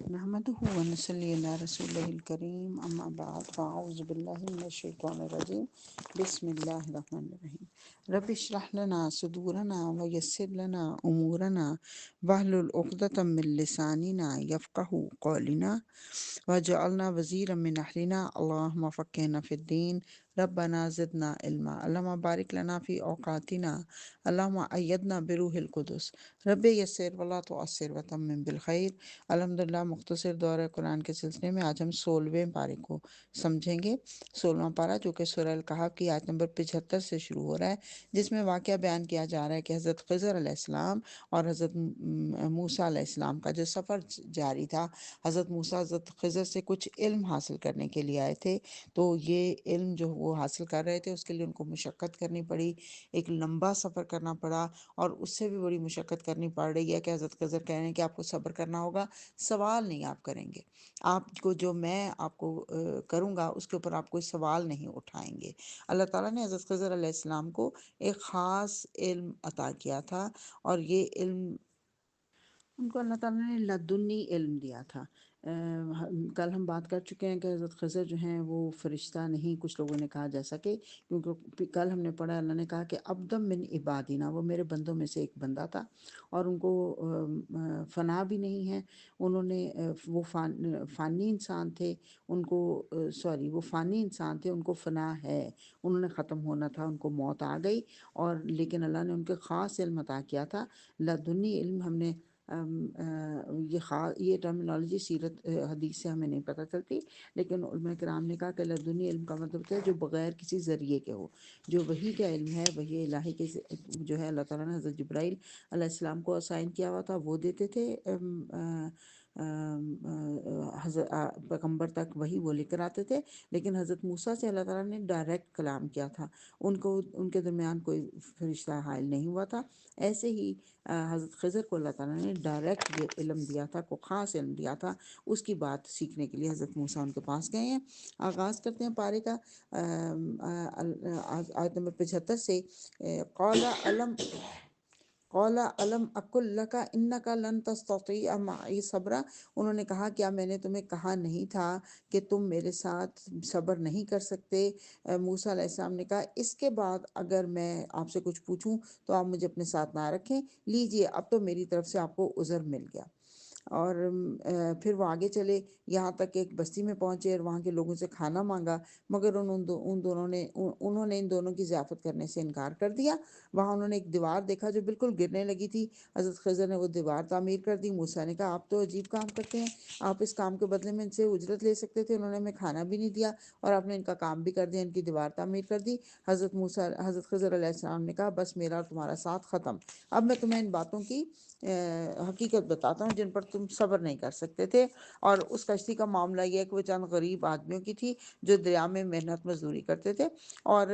نحمده ونصلي على رسوله الكريم اما بعد فاعوذ بالله من الشيطان الرجيم بسم الله الرحمن الرحيم رب اشرح لنا صدورنا ويسر لنا امورنا واحلل عقدة من لساننا يفقهوا قولنا وجعلنا وزيرا من اهلنا اللهم فقهنا في الدين ربنا زدنا علما اللهم بارك لنا في اوقاتنا اللهم ايدنا بروح القدس رب یسر ولا تعسر وتمم بالخیر۔ الحمدللہ مختصر دورہ قرآن کے سلسلے میں آج ہم 16ویں پارے کو سمجھیں گے۔ 16واں پارہ جو کہ سورہ الکہف کی آیت نمبر 75 سے شروع ہو رہا ہے، جس میں واقعہ بیان کیا جا رہا ہے کہ حضرت خضر علیہ السلام اور حضرت موسیٰ علیہ السلام کا جو سفر جاری تھا، حضرت موسیٰ حضرت خضر سے کچھ علم حاصل کرنے کے لیے آئے تھے، تو یہ علم جو وہ حاصل کر رہے تھے اس کے لیے ان کو مشقت کرنی پڑی، ایک لمبا سفر کرنا پڑا، اور اس سے بھی بڑی مشقت کرنی پڑ رہی ہے کہ حضرت خضر کہہ رہے ہیں کہ آپ کو صبر کرنا ہوگا، سوال نہیں آپ کریں گے، آپ کو جو میں آپ کو کروں گا اس کے اوپر آپ کوئی سوال نہیں اٹھائیں گے۔ اللہ تعالیٰ نے حضرت خضر علیہ السلام کو ایک خاص علم عطا کیا تھا، اور یہ علم ان کو اللہ تعالیٰ نے لدنی علم دیا تھا۔ کل ہم بات کر چکے ہیں کہ حضرت خضر جو ہیں وہ فرشتہ نہیں، کچھ لوگوں نے کہا جیسا کہ، کیونکہ کل ہم نے پڑھا اللہ نے کہا کہ عبدم من عبادنا، وہ میرے بندوں میں سے ایک بندہ تھا، اور ان کو فنا بھی نہیں ہے، انہوں نے وہ فانی انسان تھے، ان کو وہ فانی انسان تھے، ان کو فنا ہے، انہوں نے ختم ہونا تھا، ان کو موت آ گئی، اور لیکن اللہ نے ان کے خاص علم عطا کیا تھا، لدنی علم۔ ہم نے یہ ٹرمینالوجی سیرت حدیث سے ہمیں نہیں پتہ چلتی، لیکن علماء کرام نے کہا کہ لدنی علم کا مطلب ہے جو بغیر کسی ذریعے کے ہو، جو وحی کا علم ہے، وحی الہی کے جو ہے اللہ تعالیٰ نے حضرت جبرائیل علیہ السلام کو اسائن کیا ہوا تھا، وہ دیتے تھے پیغمبر تک، وہی وہ لے کر آتے تھے، لیکن حضرت موسیٰ سے اللہ تعالیٰ نے ڈائریکٹ کلام کیا تھا، ان کے درمیان کوئی فرشتہ حائل نہیں ہوا تھا۔ ایسے ہی حضرت خضر کو اللہ تعالیٰ نے ڈائریکٹ یہ علم دیا تھا، کو خاص علم دیا تھا، اس کی بات سیکھنے کے لیے حضرت موسیٰ ان کے پاس گئے ہیں۔ آغاز کرتے ہیں پارے کا آیت نمبر 75 سے۔ قَالَ أَلَمْ أَقُلْ لَكَ إِنَّكَ لَن تَسْتَطِيعَ مَعِيَ صَبْرًا، انہوں نے کہا کیا میں نے تمہیں کہا نہیں تھا کہ تم میرے ساتھ صبر نہیں کر سکتے؟ موسیٰ علیہ السلام نے کہا اس کے بعد اگر میں آپ سے کچھ پوچھوں تو آپ مجھے اپنے ساتھ نہ رکھیں، لیجئے اب تو میری طرف سے آپ کو عذر مل گیا۔ اور پھر وہ آگے چلے، یہاں تک کہ ایک بستی میں پہنچے اور وہاں کے لوگوں سے کھانا مانگا، مگر انہوں نے ان دونوں کی ضیافت کرنے سے انکار کر دیا۔ وہاں انہوں نے ایک دیوار دیکھا جو بالکل گرنے لگی تھی، حضرت خضر نے وہ دیوار تعمیر کر دی۔ موسیٰ نے کہا آپ تو عجیب کام کرتے ہیں، آپ اس کام کے بدلے میں ان سے اجرت لے سکتے تھے، انہوں نے ہمیں کھانا بھی نہیں دیا اور آپ نے ان کا کام بھی کر دیا، ان کی دیوار تعمیر کر دی۔ حضرت خضر علیہ السلام نے کہا بس میرا اور تمہارا ساتھ ختم، اب میں تمہیں ان باتوں کی حقیقت بتاتا ہوں جن پر تم صبر نہیں کر سکتے تھے۔ اور اس کشتی کا معاملہ یہ ہے کہ وہ چند غریب آدمیوں کی تھی جو دریا میں محنت مزدوری کرتے تھے، اور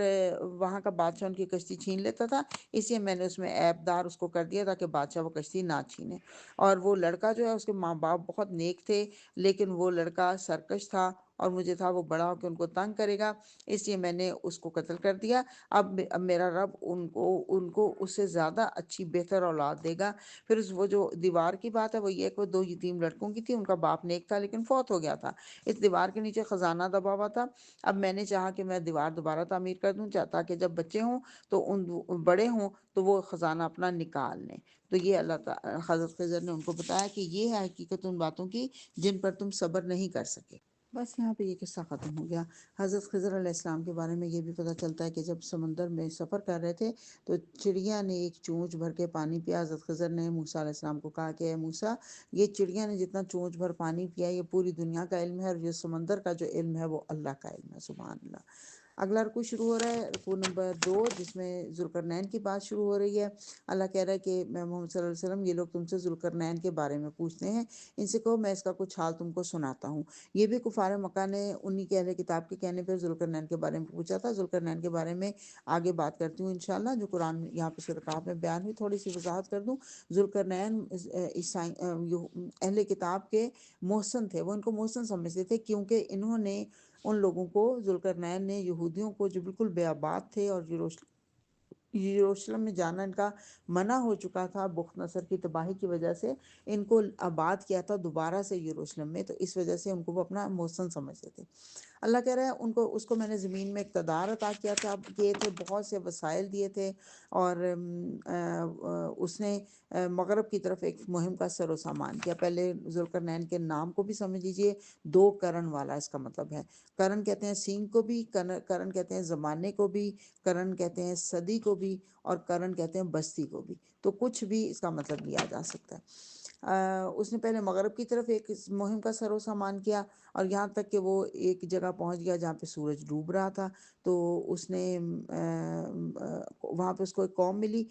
وہاں کا بادشاہ ان کی کشتی چھین لیتا تھا، اس لیے میں نے اس میں عیب دار اس کو کر دیا تاکہ بادشاہ وہ کشتی نہ چھینے۔ اور وہ لڑکا جو ہے اس کے ماں باپ بہت نیک تھے، لیکن وہ لڑکا سرکش تھا اور مجھے تھا وہ بڑا ہو کے ان کو تنگ کرے گا، اس لیے میں نے اس کو قتل کر دیا۔ اب میرا رب ان کو اس سے زیادہ اچھی بہتر اولاد دے گا۔ پھر وہ جو دیوار کی بات ہے وہ یہ ہے کہ وہ 2 یتیم لڑکوں کی تھی، ان کا باپ نیک تھا لیکن فوت ہو گیا تھا، اس دیوار کے نیچے خزانہ دبا ہوا تھا۔ اب میں نے چاہا کہ میں دیوار دوبارہ تعمیر کر دوں تاکہ جب بچے ہوں تو ان بڑے ہوں تو وہ خزانہ اپنا نکال لیں۔ تو یہ اللہ تعالیٰ حضرت خضر نے ان کو بتایا کہ یہ ہے حقیقت ان باتوں کی جن پر تم صبر نہیں کر سکے۔ بس یہاں پہ یہ قصہ ختم ہو گیا۔ حضرت خضر علیہ السلام کے بارے میں یہ بھی پتہ چلتا ہے کہ جب سمندر میں سفر کر رہے تھے تو چڑیا نے ایک چونچ بھر کے پانی پیا۔ حضرت خضر نے موسیٰ علیہ السلام کو کہا کہ اے موسیٰ، یہ چڑیا نے جتنا چونچ بھر پانی پیا یہ پوری دنیا کا علم ہے، اور یہ سمندر کا جو علم ہے وہ اللہ کا علم ہے۔ سبحان اللہ۔ اگلا رکوع شروع ہو رہا ہے، رکوع نمبر 2، جس میں ذوالقرنین کی بات شروع ہو رہی ہے۔ اللہ کہہ رہا ہے کہ میں محمد صلی اللہ علیہ وسلم، یہ لوگ تم سے ذوالقرنین کے بارے میں پوچھتے ہیں، ان سے کہو میں اس کا کچھ حال تم کو سناتا ہوں۔ یہ بھی کفار مکہ نے انہی کے اہل کتاب کے کہنے پر ذوالقرنین کے بارے میں پوچھا تھا۔ ذوالقرنین کے بارے میں آگے بات کرتی ہوں انشاءاللہ، جو قرآن یہاں پہ سورۃ کہف میں بیان ہوئی، تھوڑی سی وضاحت کر دوں۔ ذوالقرنین اہل کتاب کے محسن تھے، وہ ان کو محسن سمجھتے تھے کیونکہ انہوں نے ان لوگوں کو، ذوالقرنین نے یہودیوں کو جو بالکل بیاباد تھے اور یروشلم میں جانا ان کا منع ہو چکا تھا بخت نصر کی تباہی کی وجہ سے، ان کو آباد کیا تھا دوبارہ سے یروشلم میں، تو اس وجہ سے ان کو وہ اپنا محسن سمجھتے تھے۔ اللہ کہہ رہا ہے ان کو، اس کو میں نے زمین میں اقتدار عطا کیا تھا، کیے تھے، بہت سے وسائل دیے تھے، اور اس نے مغرب کی طرف ایک مہم کا سر و سامان کیا۔ پہلے ذوالقرنین کے نام کو بھی سمجھ لیجئے، دو کرن والا اس کا مطلب ہے۔ کرن کہتے ہیں سینگ کو بھی، کرن کہتے ہیں زمانے کو بھی، کرن کہتے ہیں صدی کو بھی، اور کرن کہتے ہیں بستی کو بھی، تو کچھ بھی اس کا مطلب لیا جا سکتا ہے۔ اس نے پہلے مغرب کی طرف ایک مہم کا سر و سامان کیا، اور یہاں تک کہ وہ ایک جگہ پہنچ گیا جہاں پہ سورج ڈوب رہا تھا، تو اس نے وہاں پہ اس کو ایک قوم ملی،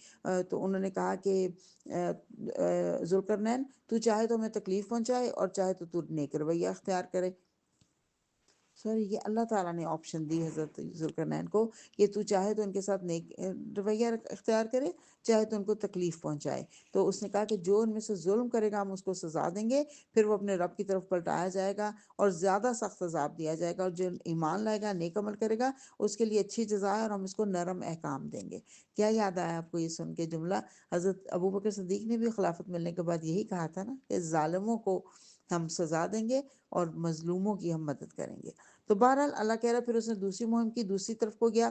تو انہوں نے کہا کہ ذوالقرنین تو چاہے تو ہمیں تکلیف پہنچائے اور چاہے تو نیک رویہ اختیار کرے۔ سوری، یہ اللہ تعالیٰ نے آپشن دی حضرت ذوالقرنین کو کہ تو چاہے تو ان کے ساتھ نیک رویہ اختیار کرے، چاہے تو ان کو تکلیف پہنچائے۔ تو اس نے کہا کہ جو ان میں سے ظلم کرے گا ہم اس کو سزا دیں گے، پھر وہ اپنے رب کی طرف پلٹایا جائے گا اور زیادہ سخت عذاب دیا جائے گا، اور جو ایمان لائے گا، نیک عمل کرے گا، اس کے لیے اچھی جزا ہے اور ہم اس کو نرم احکام دیں گے۔ کیا یاد آیا آپ کو یہ سن کے جملہ؟ حضرت ابوبکر صدیق نے بھی خلافت ملنے کے بعد یہی کہا تھا نا کہ ظالموں کو ہم سزا دیں گے اور مظلوموں کی ہم مدد کریں گے۔ تو بہرحال اللہ کہہ رہا ہے پھر اس نے دوسری مہم کی، دوسری طرف کو گیا،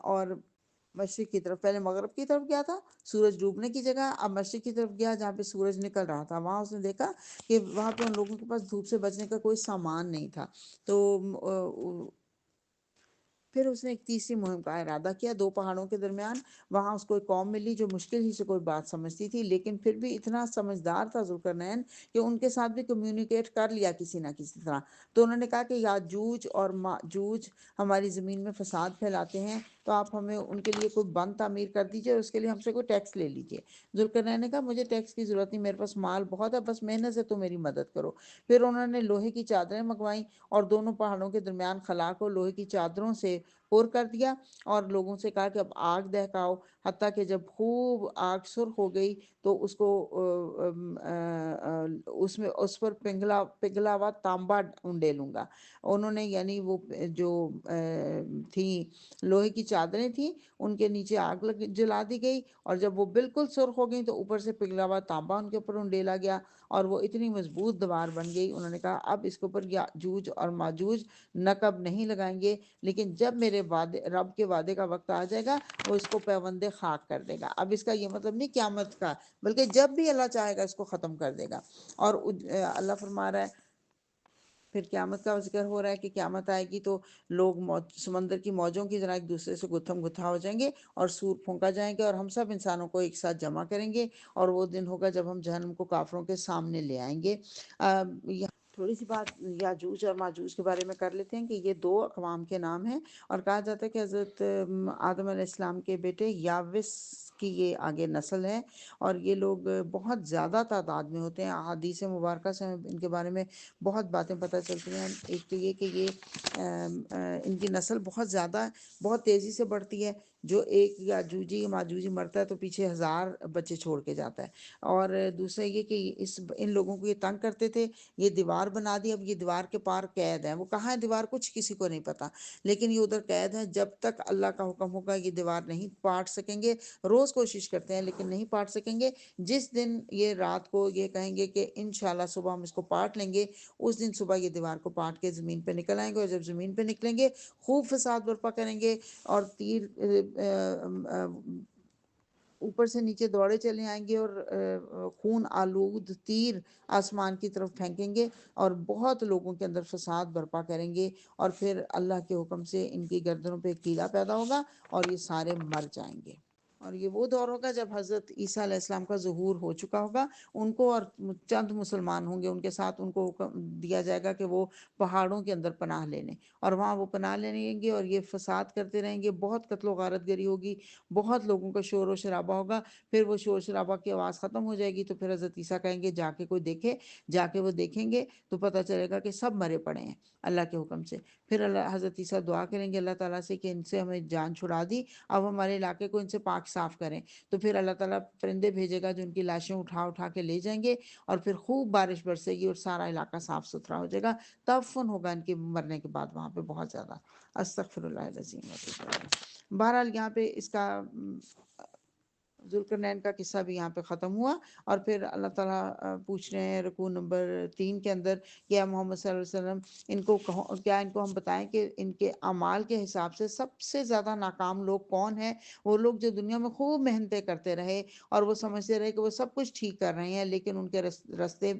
اور مشرق کی طرف، پہلے مغرب کی طرف گیا تھا سورج ڈوبنے کی جگہ، اب مشرق کی طرف گیا جہاں پہ سورج نکل رہا تھا۔ وہاں اس نے دیکھا کہ وہاں پہ ان لوگوں کے پاس دھوپ سے بچنے کا کوئی سامان نہیں تھا، تو پھر اس نے ایک تیسری مہم کا ارادہ کیا دو پہاڑوں کے درمیان۔ وہاں اس کو ایک قوم ملی جو مشکل ہی سے کوئی بات سمجھتی تھی، لیکن پھر بھی اتنا سمجھدار تھا ذوالقرنین کہ ان کے ساتھ بھی کمیونیکیٹ کر لیا کسی نہ کسی طرح۔ تو انہوں نے کہا کہ یاجوج اور ماجوج ہماری زمین میں فساد پھیلاتے ہیں، تو آپ ہمیں ان کے لیے کوئی بند تعمیر کر دیجئے، اور اس کے لیے ہم سے کوئی ٹیکس لے لیجئے۔ ذوالقرنین نے کہا مجھے ٹیکس کی ضرورت نہیں، میرے پاس مال بہت ہے، بس محنت سے تو میری مدد کرو۔ پھر انہوں نے لوہے کی چادریں منگوائیں اور دونوں پہاڑوں کے درمیان خلا کو لوہے کی چادروں سے پور کر دیا، اور لوگوں سے کہا کہ اب آگ دہکاؤ، حتیٰ کہ جب خوب آگ سرخ ہو گئی تو اس کو اس میں اس پر پگھلا ہوا تانبا انڈیلوں گا۔ انہوں نے یعنی وہ جو تھیں لوہے کی چادریں تھیں ان کے نیچے آگ جلا دی گئی، اور جب وہ بالکل سرخ ہو گئی تو اوپر سے پگھلا ہوا تانبا ان کے اوپر انڈیلا گیا، اور وہ اتنی مضبوط دیوار بن گئی۔ انہوں نے کہا اب اس کے اوپر یاجوج اور ماجوج نقب نہیں لگائیں گے، لیکن جب میرے رب کے وعدے کا وقت آ جائے گا وہ اس کو پیوند خاک کر دے گا۔ اب اس کا یہ مطلب نہیں قیامت کا، بلکہ جب بھی اللہ چاہے گا اس کو ختم کر دے گا۔ اور اللہ فرما رہا ہے، پھر قیامت کا ذکر ہو رہا ہے کہ قیامت آئے گی تو لوگ سمندر کی موجوں کی طرح ایک دوسرے سے گتھم گتھا ہو جائیں گے، اور سور پھونکا جائیں گے، اور ہم سب انسانوں کو ایک ساتھ جمع کریں گے، اور وہ دن ہوگا جب ہم جہنم کو کافروں کے سامنے لے آئیں گے۔ تھوڑی سی بات یاجوج اور ماجوج کے بارے میں کر لیتے ہیں کہ یہ دو اقوام کے نام ہیں، اور کہا جاتا ہے کہ حضرت آدم علیہ السلام کے بیٹے یاوس کی یہ آگے نسل ہے، اور یہ لوگ بہت زیادہ تعداد میں ہوتے ہیں۔ احادیث مبارکہ سے ان کے بارے میں بہت باتیں پتہ چلتی ہیں۔ ایک تو یہ کہ یہ ان کی نسل بہت زیادہ، بہت تیزی سے بڑھتی ہے، جو ایک یاجوجی ماجوجی مرتا ہے تو پیچھے 1000 بچے چھوڑ کے جاتا ہے۔ اور دوسرا یہ کہ ان لوگوں کو یہ تنگ کرتے تھے، یہ دیوار بنا دی، اب یہ دیوار کے پار قید ہے، وہ کہاں ہے دیوار کچھ کسی کو نہیں پتا، لیکن یہ ادھر قید ہے، جب تک اللہ کا حکم ہوگا یہ دیوار نہیں پاٹ سکیں گے۔ روز کوشش کرتے ہیں لیکن نہیں پاٹ سکیں گے۔ جس دن یہ رات کو یہ کہیں گے کہ انشاءاللہ صبح ہم اس کو پاٹ لیں گے، اس دن صبح یہ دیوار کو پاٹ کے زمین پہ نکل آئیں گے، اور جب زمین پہ نکلیں گے خوب فساد برپا کریں گے، اور تیر اوپر سے نیچے دوڑے چلے آئیں گے، اور خون آلود تیر آسمان کی طرف پھینکیں گے، اور بہت لوگوں کے اندر فساد برپا کریں گے، اور پھر اللہ کے حکم سے ان کی گردنوں پہ کیلا پیدا ہوگا اور یہ سارے مر جائیں گے۔ اور یہ وہ دور ہوگا جب حضرت عیسیٰ علیہ السلام کا ظہور ہو چکا ہوگا، ان کو اور چند مسلمان ہوں گے ان کے ساتھ، ان کو حکم دیا جائے گا کہ وہ پہاڑوں کے اندر پناہ لے لیں، اور وہاں وہ پناہ لیں گے اور یہ فساد کرتے رہیں گے، بہت قتل و غارت گری ہوگی، بہت لوگوں کا شور و شرابہ ہوگا۔ پھر وہ شور شرابہ کی آواز ختم ہو جائے گی تو پھر حضرت عیسیٰ کہیں گے جا کے کوئی دیکھے، جا کے وہ دیکھیں گے تو پتہ چلے گا کہ سب مرے پڑے ہیں اللہ کے حکم سے۔ پھر حضرت عیسیٰ دعا کریں گے اللہ تعالیٰ سے کہ ان سے ہمیں جان چھڑا دی، اب ہمارے علاقے کو ان سے پاک صاف کریں. تو پھر اللہ تعالیٰ پرندے بھیجے گا جو ان کی لاشیں اٹھا اٹھا کے لے جائیں گے اور پھر خوب بارش برسے گی اور سارا علاقہ صاف ستھرا ہو جائے گا. تعفن ہوگا ان کے مرنے کے بعد وہاں پہ بہت زیادہ. استغفر اللہ العظیم و اتوب الیہ. بہرحال یہاں پہ اس کا ذوالقرنین کا قصہ بھی یہاں پہ ختم ہوا. اور پھر اللہ تعالیٰ پوچھ رہے ہیں رکوع نمبر 3 کے اندر کہ اے محمد صلی اللہ علیہ وسلم ان کو کیا ان کو ہم بتائیں کہ ان کے اعمال کے حساب سے سب سے زیادہ ناکام لوگ کون ہیں؟ وہ لوگ جو دنیا میں خوب محنتیں کرتے رہے اور وہ سمجھتے رہے کہ وہ سب کچھ ٹھیک کر رہے ہیں، لیکن ان کے رستے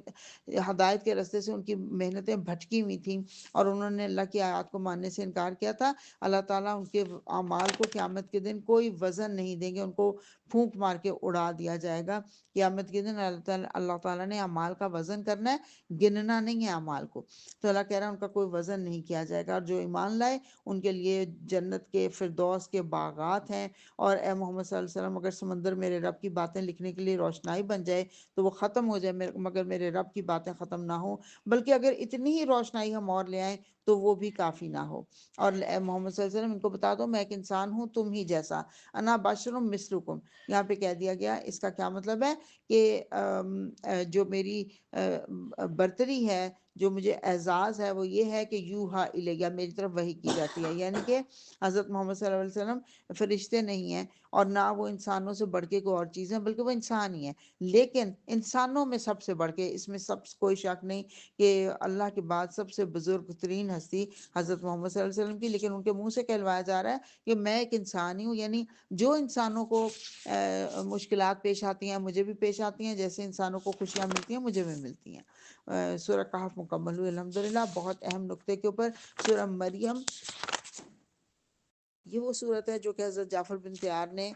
ہدایت کے رستے سے ان کی محنتیں بھٹکی ہوئی تھیں اور انہوں نے اللہ کی آیات کو ماننے سے انکار کیا تھا. اللہ تعالیٰ ان کے اعمال کو قیامت کے دن کوئی وزن نہیں دیں گے، ان کو پھونک مار کے اڑا دیا جائے گا. قیامت کے دن اللہ تعالیٰ نے اعمال کا وزن کرنا ہے، گننا نہیں ہے اعمال کو. تو اللہ کہہ رہا ہے ان کا کوئی وزن نہیں کیا جائے گا، اور جو ایمان لائے ان کے لیے جنت کے فردوس کے باغات ہیں. اور اے محمد صلی اللہ علیہ وسلم اگر سمندر میرے رب کی باتیں لکھنے کے لیے روشنائی بن جائے تو وہ ختم ہو جائے، مگر میرے رب کی باتیں ختم نہ ہوں، بلکہ اگر اتنی ہی روشنائی ہم اور لے آئیں تو وہ بھی کافی نہ ہو. اور اے محمد صلی اللہ علیہ وسلم ان کو بتا دو میں ایک انسان ہوں تم ہی جیسا، انا بشر مثلکم. یہاں پہ کہہ دیا گیا، اس کا کیا مطلب ہے کہ جو میری برتری ہے، جو مجھے اعزاز ہے وہ یہ ہے کہ یوحا الیہ، میری طرف وحی کی جاتی ہے. یعنی کہ حضرت محمد صلی اللہ علیہ وسلم فرشتے نہیں ہیں اور نہ وہ انسانوں سے بڑھ کے کوئی اور چیز ہے، بلکہ وہ انسان ہی ہیں. لیکن انسانوں میں سب سے بڑھ کے، اس میں کوئی شک نہیں کہ اللہ کے بعد سب سے بزرگ ترین ہستی حضرت محمد صلی اللہ علیہ وسلم کی، لیکن ان کے منہ سے کہلوایا جا رہا ہے کہ میں ایک انسان ہی ہوں. یعنی جو انسانوں کو مشکلات پیش آتی ہیں مجھے بھی پیش آتی ہیں، جیسے انسانوں کو خوشیاں ملتی ہیں مجھے بھی ملتی ہیں. سورہ کہف مکمل ہوئی الحمدللہ بہت اہم نقطے کے اوپر. سورہ مریم، یہ وہ صورت ہے جو کہ حضرت جعفر بن تیار نے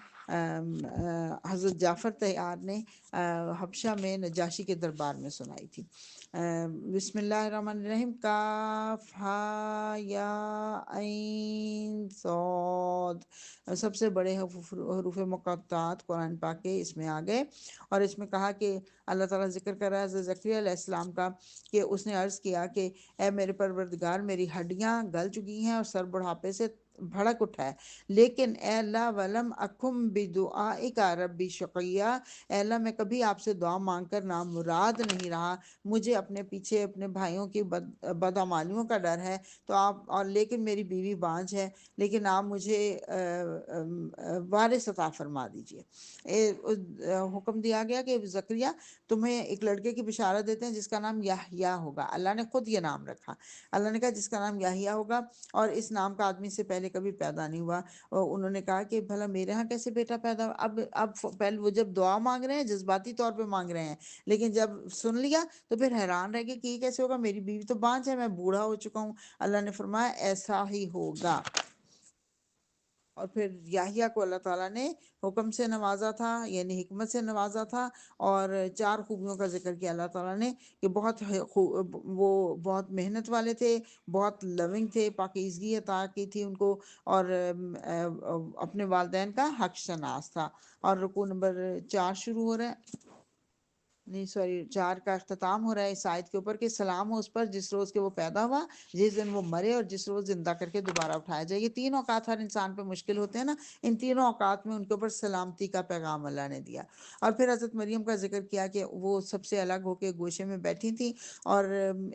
حضرت جعفر تیار نے حبشہ میں نجاشی کے دربار میں سنائی تھی. بسم اللہ الرحمن الرحیم. کاف ہا یا عین صاد. سب سے بڑے حروف مقطعات قرآن پاک کے اس میں آ گئے، اور اس میں کہا کہ اللہ تعالیٰ ذکر کر رہا ہے حضرت زکریا علیہ السلام کا کہ اس نے عرض کیا کہ اے میرے پروردگار، میری ہڈیاں گل چکی ہیں اور سر بڑھاپے سے بھڑک اٹھا ہے، لیکن اے اللہ ولم اکم بدعائک ربی شقیہ، اے اللہ میں کبھی آپ سے دعا مانگ کر نامراد نہیں رہا. مجھے اپنے پیچھے اپنے بھائیوں کی بدعمالیوں کا ڈر ہے تو آپ، اور لیکن میری بیوی بانجھ ہے، لیکن آپ مجھے وارث عطا فرما دیجئے. حکم دیا گیا کہ زکریا تمہیں ایک لڑکے کی بشارت دیتے ہیں جس کا نام یحییٰ ہوگا. اللہ نے خود یہ نام رکھا. اللہ نے کہا جس کا نام یحییٰ ہوگا، اور اس نام کا آدمی سے پہلے کبھی پیدا نہیں ہوا. انہوں نے کہا کہ بھلا میرے ہاں کیسے بیٹا پیدا ہوا؟ اب پہلے وہ جب دعا مانگ رہے ہیں جذباتی طور پہ مانگ رہے ہیں، لیکن جب سن لیا تو پھر حیران رہ گئے کہ یہ کیسے ہوگا، میری بیوی تو بانجھ ہے، میں بوڑھا ہو چکا ہوں. اللہ نے فرمایا ایسا ہی ہوگا. اور پھر یحییٰ کو اللہ تعالیٰ نے حکم سے نوازا تھا، یعنی حکمت سے نوازا تھا، اور 4 خوبیوں کا ذکر کیا اللہ تعالیٰ نے کہ وہ بہت محنت والے تھے، بہت لونگ تھے، پاکیزگی عطا کی تھی ان کو، اور اپنے والدین کا حق شناس تھا. اور رکوع نمبر 4 شروع ہو رہا ہے، نہیں سوری 4 کا اختتام ہو رہا ہے اس آیت کے اوپر کہ سلام ہو اس پر جس روز کے وہ پیدا ہوا، جس دن وہ مرے، اور جس روز زندہ کر کے دوبارہ اٹھایا جائے. یہ 3 اوقات ہر انسان پہ مشکل ہوتے ہیں نا، ان 3 اوقات میں ان کے اوپر سلامتی کا پیغام اللہ نے دیا. اور پھر حضرت مریم کا ذکر کیا کہ وہ سب سے الگ ہو کے گوشے میں بیٹھی تھی، اور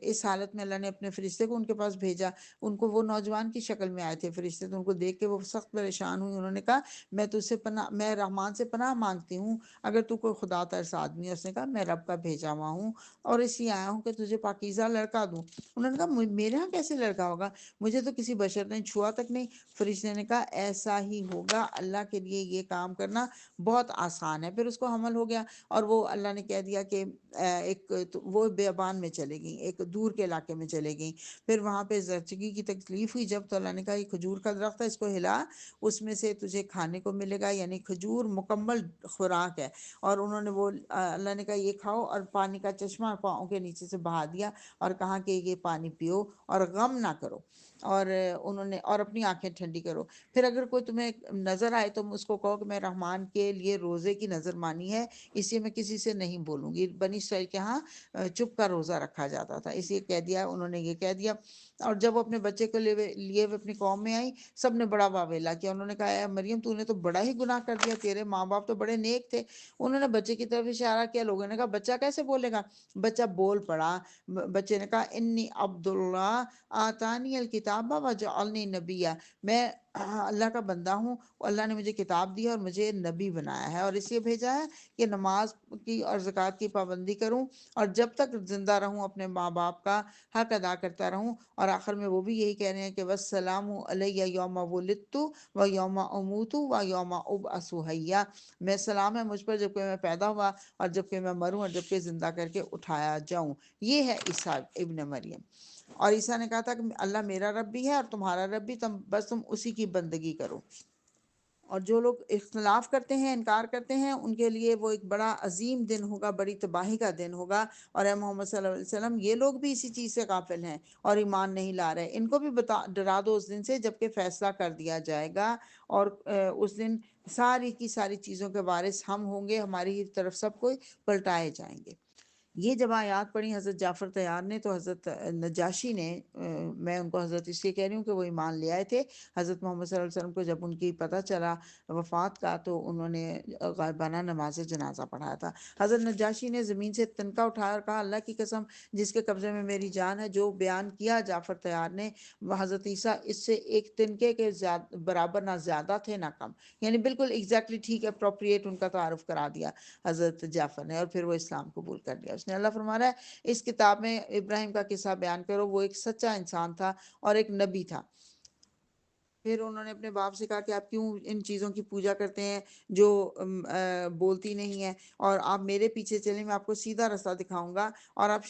اس حالت میں اللہ نے اپنے فرشتے کو ان کے پاس بھیجا. ان کو وہ نوجوان کی شکل میں آئے تھے فرشتے، تو ان کو دیکھ کے وہ سخت پریشان ہوئی. انہوں نے کہا میں رحمان سے پناہ مانگتی ہوں اگر تو کوئی خدا ترس آدمی ہے. اس نے کہا میں رب کا بھیجا ہوا ہوں اور اس لیے آیا ہوں کہ تجھے پاکیزہ لڑکا دوں. انہوں نے کہا میرے ہاں کیسے لڑکا ہوگا، مجھے تو کسی بشر نے چھوا تک نہیں. فرشتے نے کہا ایسا ہی ہوگا، اللہ کے لیے یہ کام کرنا بہت آسان ہے. پھر اس کو حمل ہو گیا، اور وہ اللہ نے کہہ دیا کہ وہ بیابان میں چلے گئیں، ایک دور کے علاقے میں چلے گئیں. پھر وہاں پہ زچگی کی تکلیف ہوئی جب، تو اللہ نے کہا یہ کھجور کا درخت ہے، اس کو ہلا، اس میں سے تجھے کھانے کو ملے گا. یعنی کھجور مکمل خوراک ہے. اور انہوں نے وہ اللہ نے کہا یہ یہ کھاؤ، اور پانی کا چشمہ پاؤں کے نیچے سے بہا دیا اور کہا کہ یہ پانی پیو اور غم نہ کرو، اور انہوں نے اور اپنی آنکھیں ٹھنڈی کرو۔ پھر اگر کوئی تمہیں نظر آئے تم اس کو کہو کہ میں رحمان کے لیے روزے کی نظر مانی ہے، اس لیے میں کسی سے نہیں بولوں گی۔ بنی اسرائیل کے ہاں چپ کا روزہ رکھا جاتا تھا، اس لیے کہہ دیا، انہوں نے یہ کہہ دیا۔ اور جب وہ اپنے بچے کو لیے ہوئے اپنی قوم میں آئی، سب نے بڑا واویلا کیا، انہوں نے کہا اے مریم تو نے تو بڑا ہی گناہ کر دیا، تیرے ماں باپ تو بڑے نیک تھے۔ انہوں نے بچے کی طرف اشارہ کیا، لوگوں نے کہا بچہ کیسے بولے گا؟ بچہ بول پڑا، بچے نے کہا انی عبد اللہ آتانی الکتاب وجعلنی نبیہ، میں اللہ کا بندہ ہوں، اللہ نے مجھے کتاب دی اور مجھے نبی بنایا ہے، اور اس لیے بھیجا ہے کہ نماز کی اور زکوٰۃ کی پابندی کروں، اور جب تک زندہ رہوں اپنے ماں باپ کا حق ادا کرتا رہوں۔ اور آخر میں وہ بھی یہی کہہ رہے ہیں کہ والسلام علیہ یوم ولدت و یوم اموت و یوم ابعث حیا، میں سلام ہے مجھ پر جب کہ میں پیدا ہوا اور جب کہ میں مروں اور جب کہ زندہ کر کے اٹھایا جاؤں۔ یہ ہے عیسیٰ ابن مریم۔ اور عیسیٰ نے کہا تھا کہ اللہ میرا رب بھی ہے اور تمہارا رب بھی، تم اسی کی بندگی کرو۔ اور جو لوگ اختلاف کرتے ہیں، انکار کرتے ہیں، ان کے لیے وہ ایک بڑا عظیم دن ہوگا، بڑی تباہی کا دن ہوگا۔ اور اے محمد صلی اللہ علیہ وسلم، یہ لوگ بھی اسی چیز سے غافل ہیں اور ایمان نہیں لا رہے، ان کو بھی ڈرا دو اس دن سے جب کہ فیصلہ کر دیا جائے گا، اور اس دن ساری کی ساری چیزوں کے وارث ہم ہوں گے، ہماری ہی طرف سب کو پلٹائے جائیں گے۔ یہ جب آیات پڑھی حضرت جعفر طیار نے، تو حضرت نجاشی نے، میں ان کو حضرت اس لیے کہہ رہی ہوں کہ وہ ایمان لے آئے تھے، حضرت محمد صلی اللہ علیہ وسلم کو جب ان کی پتہ چلا وفات کا، تو انہوں نے غائبانہ نماز جنازہ پڑھایا تھا۔ حضرت نجاشی نے زمین سے تنکا اٹھایا اور کہا اللہ کی قسم جس کے قبضے میں میری جان ہے، جو بیان کیا جعفر طیار نے، وہ حضرت عیسیٰ اس سے ایک تنکے کے برابر نہ زیادہ تھے نہ کم، یعنی بالکل ایگزیکٹلی ٹھیک اپروپریٹ ان کا تعارف کرا دیا حضرت جعفر نے، اور پھر وہ اسلام قبول کر لیا اس نے۔ اللہ فرما رہا ہے اس کتاب میں ابراہیم کا قصہ بیان کرو، وہ ایک سچا انسان تھا اور ایک نبی تھا۔ پھر انہوں نے اپنے باپ سے کہا کہ آپ کیوں ان چیزوں کی پوجا کرتے ہیں جو بولتی نہیں ہیں، اور آپ میرے پیچھے چلیں، میں آپ کو سیدھا راستہ دکھاؤں گا، اور آپ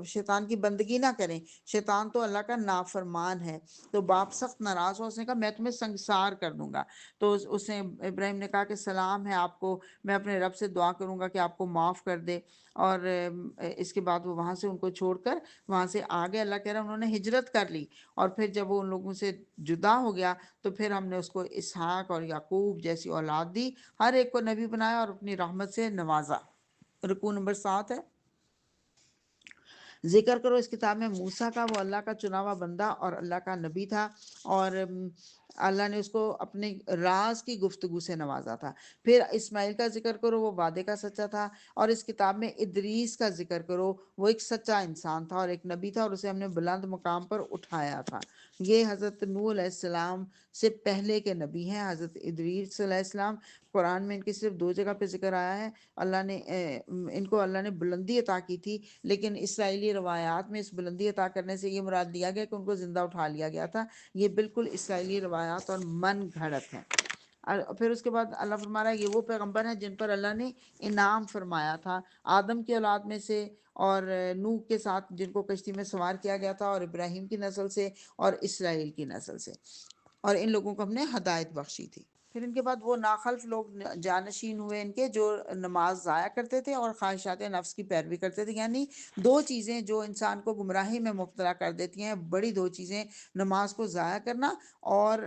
شیطان کی بندگی نہ کریں، شیطان تو اللہ کا نافرمان ہے۔ تو باپ سخت ناراض ہوا، اس نے کہا میں تمہیں سنگسار کر دوں گا۔ تو اس نے ابراہیم نے کہا کہ سلام ہے آپ کو، میں اپنے رب سے دعا کروں گا کہ آپ کو معاف کر دے۔ اور اس کے بعد وہ وہاں سے ان کو چھوڑ کر وہاں سے آگے، اللہ کہہ رہا ہے انہوں نے ہجرت کر لی، اور پھر جب وہ ان لوگوں سے جدا ہو گیا تو پھر ہم نے اس کو اسحاق اور یعقوب جیسی اولاد دی، ہر ایک کو نبی بنایا اور اپنی رحمت سے نوازا۔ رکوع نمبر 7 ہے، ذکر کرو اس کتاب میں موسیٰ کا، وہ اللہ کا چنا ہوا بندہ اور اللہ کا نبی تھا، اور اللہ نے اس کو اپنے راز کی گفتگو سے نوازا تھا۔ پھر اسماعیل کا ذکر کرو، وہ وعدے کا سچا تھا، اور اس کتاب میں ادریس کا ذکر کرو، وہ ایک سچا انسان تھا اور ایک نبی تھا، اور اسے ہم نے بلند مقام پر اٹھایا تھا۔ یہ حضرت نوح علیہ السلام سے پہلے کے نبی ہیں، حضرت ادریس علیہ السلام۔ قرآن میں ان کی صرف 2 جگہ پہ ذکر آیا ہے۔ اللہ نے ان کو اللہ نے بلندی عطا کی تھی، لیکن اسرائیلی روایات میں اس بلندی عطا کرنے سے یہ مراد لیا گیا کہ ان کو زندہ اٹھا لیا گیا تھا۔ یہ بالکل اسرائیلی روایات اور من گھڑت ہیں۔ پھر اس کے بعد اللہ فرما رہا ہے یہ وہ پیغمبر ہیں جن پر اللہ نے انعام فرمایا تھا، آدم کی اولاد میں سے، اور نوح کے ساتھ جن کو کشتی میں سوار کیا گیا تھا، اور ابراہیم کی نسل سے اور اسرائیل کی نسل سے، اور ان لوگوں کو ہم نے ہدایت بخشی تھی۔ پھر ان کے بعد وہ ناخلف لوگ جانشین ہوئے ان کے، جو نماز ضائع کرتے تھے اور خواہشات نفس کی پیروی کرتے تھے۔ یعنی 2 چیزیں جو انسان کو گمراہی میں مبتلا کر دیتی ہیں، بڑی 2 چیزیں، نماز کو ضائع کرنا اور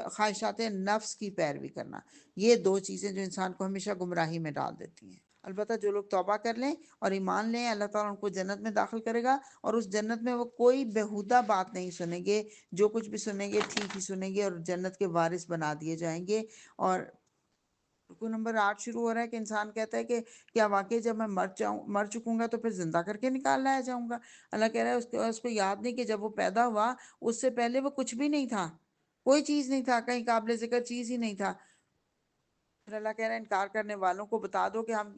خواہشات نفس کی پیروی کرنا، یہ 2 چیزیں جو انسان کو ہمیشہ گمراہی میں ڈال دیتی ہیں۔ البتہ جو لوگ توبہ کر لیں اور ایمان لیں، اللہ تعالیٰ ان کو جنت میں داخل کرے گا، اور اس جنت میں وہ کوئی بیہودہ بات نہیں سنیں گے، جو کچھ بھی سنیں گے ٹھیک ہی سنیں گے، اور جنت کے وارث بنا دیے جائیں گے۔ اور رکوع نمبر 8 شروع ہو رہا ہے کہ انسان کہتا ہے کہ کیا واقعی جب میں مر چکوں گا تو پھر زندہ کر کے نکال لایا جاؤں گا؟ اللہ کہہ رہا ہے اس کو یاد نہیں کہ جب وہ پیدا ہوا اس سے پہلے وہ کچھ بھی نہیں تھا، کوئی چیز نہیں تھا، کہیں قابل ذکر چیز ہی نہیں تھا۔ پھر اللہ کہہ رہا ہے انکار کرنے والوں کو بتا دو کہ ہم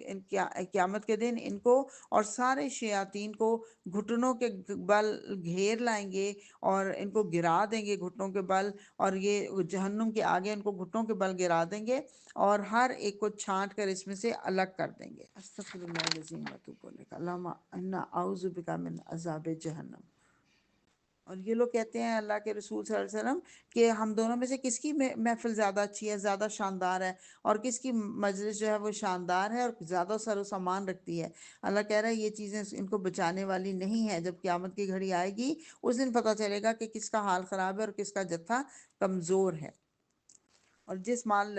قیامت کے دن ان کو اور سارے شیاطین کو گھٹنوں کے بل گھیر لائیں گے، اور ان کو گرا دیں گے گھٹنوں کے بل، اور یہ جہنم کے آگے ان کو گھٹنوں کے بل گرا دیں گے، اور ہر ایک کو چھانٹ کر اس میں سے الگ کر دیں گے۔ استغفر اللہ العظیم و اتوب الیہ، اللہم انا اعوذ بک من عذاب جہنم۔ اور یہ لوگ کہتے ہیں اللہ کے رسول صلی اللہ علیہ وسلم کہ ہم دونوں میں سے کس کی محفل زیادہ اچھی ہے، زیادہ شاندار ہے، اور کس کی مجلس جو ہے وہ شاندار ہے اور زیادہ سر و سامان رکھتی ہے۔ اللہ کہہ رہا ہے یہ چیزیں ان کو بچانے والی نہیں ہیں، جب قیامت کی گھڑی آئے گی اس دن پتہ چلے گا کہ کس کا حال خراب ہے اور کس کا جتھا کمزور ہے۔ اور جس مال